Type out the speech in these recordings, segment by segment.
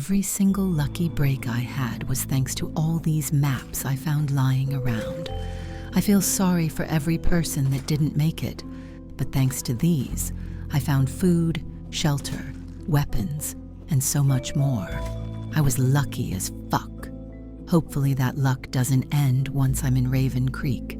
every single lucky break I had was thanks to all these maps I found lying around. I feel sorry for every person that didn't make it, but thanks to these, I found food, shelter, weapons, and so much more. I was lucky as fuck. Hopefully that luck doesn't end once I'm in Raven Creek.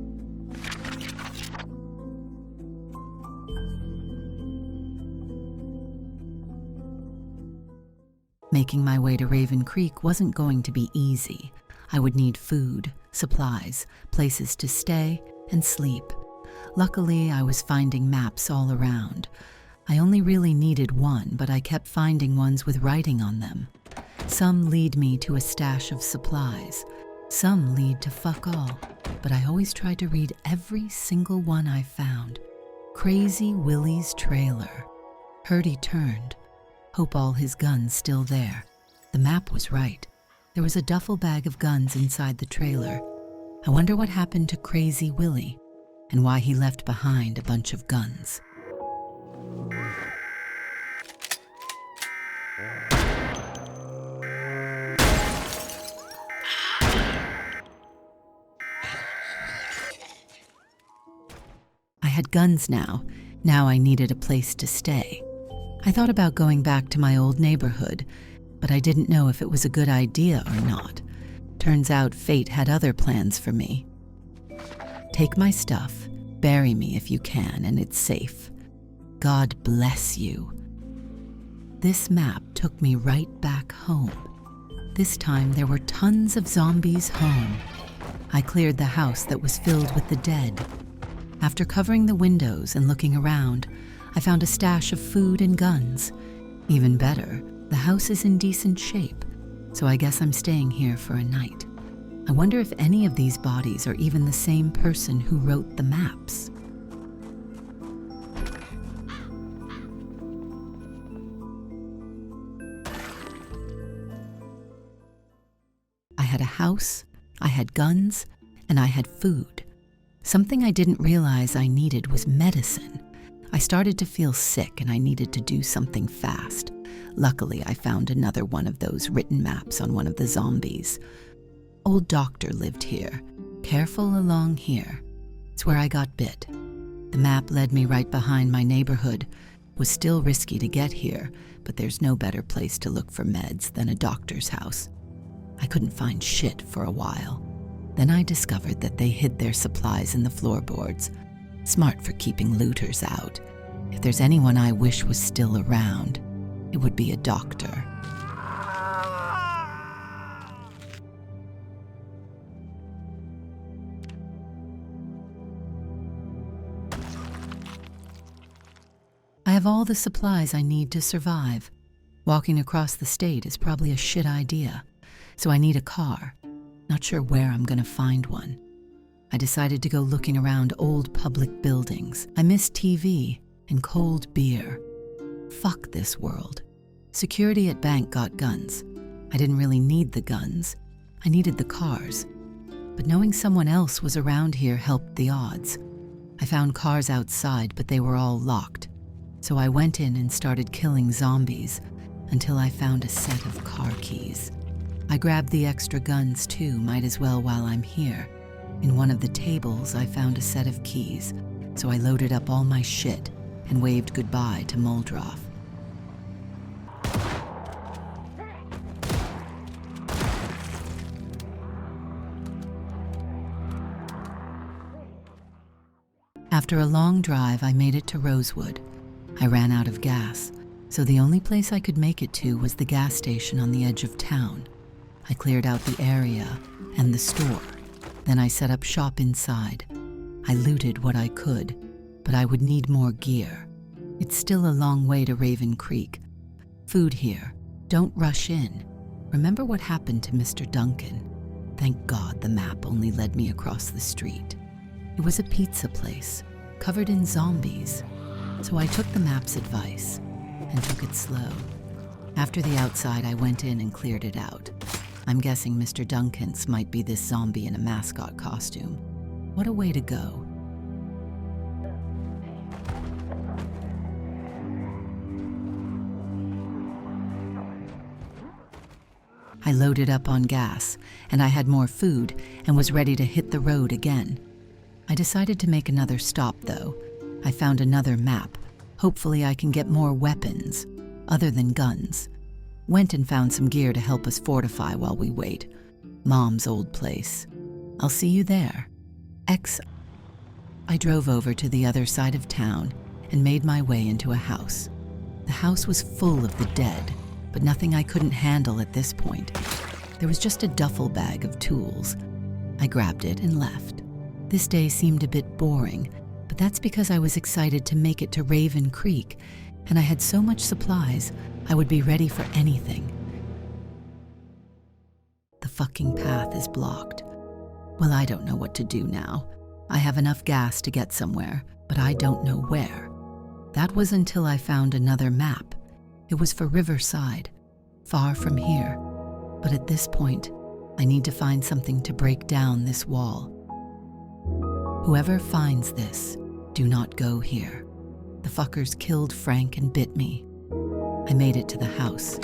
Making my way to Raven Creek wasn't going to be easy. I would need food, supplies, places to stay, and sleep. Luckily, I was finding maps all around. I only really needed one, but I kept finding ones with writing on them. Some lead me to a stash of supplies. Some lead to fuck all, but I always tried to read every single one I found. Crazy Willie's trailer. Heard he turned. Hope all his guns still there. The map was right. There was a duffel bag of guns inside the trailer. I wonder what happened to Crazy Willie and why he left behind a bunch of guns. I had guns now. Now I needed a place to stay. I thought about going back to my old neighborhood, but I didn't know if it was a good idea or not. Turns out fate had other plans for me. Take my stuff, bury me if you can, and it's safe. God bless you. This map took me right back home. This time there were tons of zombies home. I cleared the house that was filled with the dead. After covering the windows and looking around, I found a stash of food and guns. Even better, the house is in decent shape, so I guess I'm staying here for a night. I wonder if any of these bodies are even the same person who wrote the maps. I had a house, I had guns, and I had food. Something I didn't realize I needed was medicine. I started to feel sick and I needed to do something fast. Luckily, I found another one of those written maps on one of the zombies. Old doctor lived here. Careful along here. It's where I got bit. The map led me right behind my neighborhood. It was still risky to get here, but there's no better place to look for meds than a doctor's house. I couldn't find shit for a while. Then I discovered that they hid their supplies in the floorboards. Smart for keeping looters out. If there's anyone I wish was still around, it would be a doctor. I have all the supplies I need to survive. Walking across the state is probably a shit idea, so I need a car. Not sure where I'm gonna find one. I decided to go looking around old public buildings. I miss TV and cold beer. Fuck this world. Security at bank got guns. I didn't really need the guns. I needed the cars. But knowing someone else was around here helped the odds. I found cars outside, but they were all locked. So I went in and started killing zombies until I found a set of car keys. I grabbed the extra guns too, might as well while I'm here. In one of the tables, I found a set of keys, so I loaded up all my shit and waved goodbye to Muldroff. After a long drive, I made it to Rosewood. I ran out of gas, so the only place I could make it to was the gas station on the edge of town. I cleared out the area and the store. Then I set up shop inside. I looted what I could, but I would need more gear. It's still a long way to Raven Creek. Food here. Don't rush in. Remember what happened to Mr. Duncan? Thank God the map only led me across the street. It was a pizza place, covered in zombies. So I took the map's advice and took it slow. After the outside, I went in and cleared it out. I'm guessing Mr. Duncan's might be this zombie in a mascot costume. What a way to go. I loaded up on gas, and I had more food and was ready to hit the road again. I decided to make another stop, though. I found another map. Hopefully I can get more weapons, other than guns. Went and found some gear to help us fortify while we wait. Mom's old place. I'll see you there. I drove over to the other side of town and made my way into a house. The house was full of the dead, but nothing I couldn't handle at this point. There was just a duffel bag of tools. I grabbed it and left. This day seemed a bit boring, but that's because I was excited to make it to Raven Creek, and I had so much supplies, I would be ready for anything. The fucking path is blocked. Well, I don't know what to do now. I have enough gas to get somewhere, but I don't know where. That was until I found another map. It was for Riverside, far from here. But at this point, I need to find something to break down this wall. Whoever finds this, do not go here. The fuckers killed Frank and bit me. I made it to the house.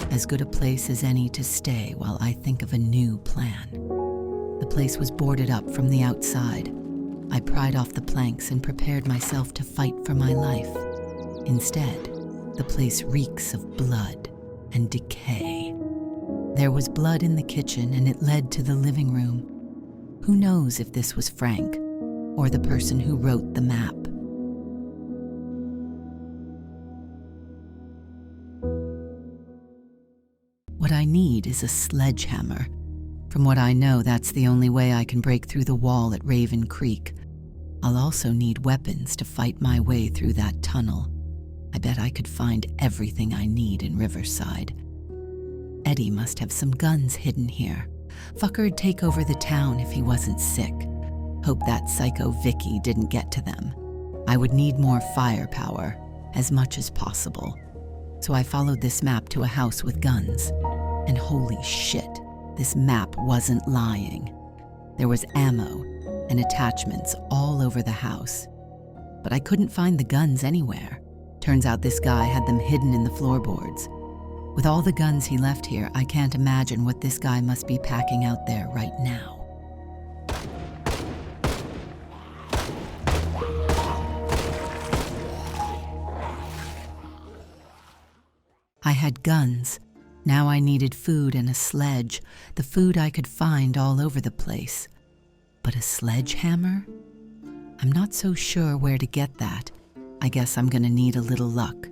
As good a place as any to stay while I think of a new plan. The place was boarded up from the outside. I pried off the planks and prepared myself to fight for my life. Instead, the place reeks of blood and decay. There was blood in the kitchen and it led to the living room. Who knows if this was Frank or the person who wrote the map? What I need is a sledgehammer. From what I know, that's the only way I can break through the wall at Raven Creek. I'll also need weapons to fight my way through that tunnel. I bet I could find everything I need in Riverside. Eddie must have some guns hidden here. Fucker'd take over the town if he wasn't sick. Hope that psycho Wiki didn't get to them. I would need more firepower, as much as possible. So I followed this map to a house with guns. And holy shit, this map wasn't lying. There was ammo and attachments all over the house. But I couldn't find the guns anywhere. Turns out this guy had them hidden in the floorboards. With all the guns he left here, I can't imagine what this guy must be packing out there right now. I had guns. Now I needed food and a sledge, the food I could find all over the place. But a sledgehammer? I'm not so sure where to get that. I guess I'm gonna need a little luck.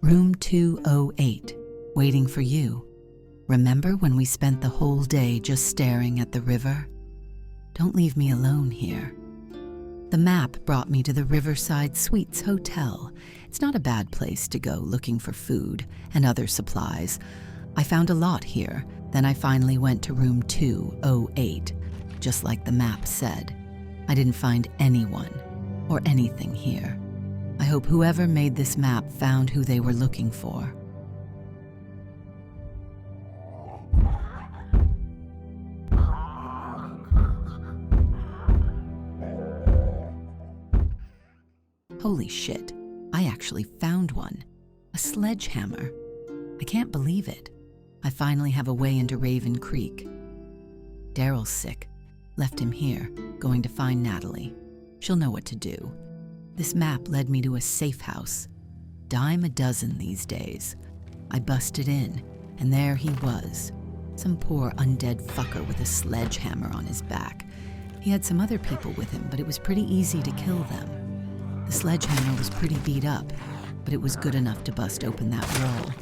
Room 208, waiting for you. Remember when we spent the whole day just staring at the river? Don't leave me alone here. The map brought me to the Riverside Suites Hotel. It's not a bad place to go looking for food and other supplies. I found a lot here. Then I finally went to room 208, just like the map said. I didn't find anyone or anything here. I hope whoever made this map found who they were looking for. Holy shit, I actually found one. A sledgehammer. I can't believe it. I finally have a way into Raven Creek. Daryl's sick. Left him here, going to find Natalie. She'll know what to do. This map led me to a safe house. Dime a dozen these days. I busted in, and there he was. Some poor undead fucker with a sledgehammer on his back. He had some other people with him, but it was pretty easy to kill them. The sledgehammer was pretty beat up, but it was good enough to bust open that wall.